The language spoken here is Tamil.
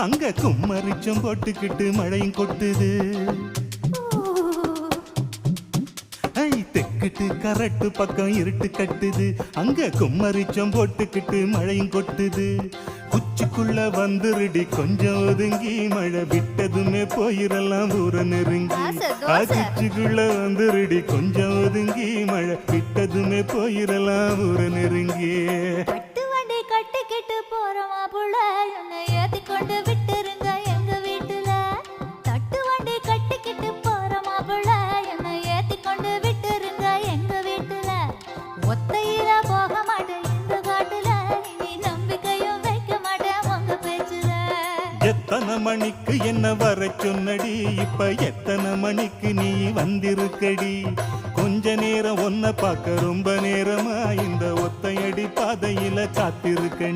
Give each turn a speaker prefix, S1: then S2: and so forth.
S1: அங்க கும்மரிச்சம் போட்டுக்கிட்டு மழையும் கொட்டுது. தெக்கிட்டு கரட்டு பக்கம் இருட்டு கட்டுது. அங்க கும்மரிச்சம் போட்டுக்கிட்டு மழையும் கொட்டுது. குச்சிக்குள்ள வந்துருடி கொஞ்சம் ஒதுங்கி, மழை விட்டதுமே போயிரலாம் ஊர நெருங்கி. குச்சிக்குள்ள வந்துருடி கொஞ்சம் ஒதுங்கி, மழை விட்டதுமே போயிரலாம் ஊர நெருங்கி.
S2: கட்டிக்கிட்டு போறமா புள்ள என்னை ஏத்தி கொண்டு விட்டுருங்க எங்க வீட்டுல. தட்டு வண்டி கட்டிக்கிட்டு போறமா புள்ள என்னை ஏத்தி கொண்டு விட்டுருங்க எங்க வீட்டுல. ஒத்தையில போக மாட்டேன் இந்த காட்டுல, இனி நம்பிக்கையும் வைக்க மாட்டேன் உங்க பேச்சுல.
S1: எத்தனை மணிக்கு என்ன வர சொன்னடி, இப்ப எத்தனை மணிக்கு நீ வந்திருக்கடி? கொஞ்ச நேரம் ஒன்ன பார்க்க ரொம்ப நேரமா இந்த ஒத்தையடி பாதையில காத்திருக்கேன்.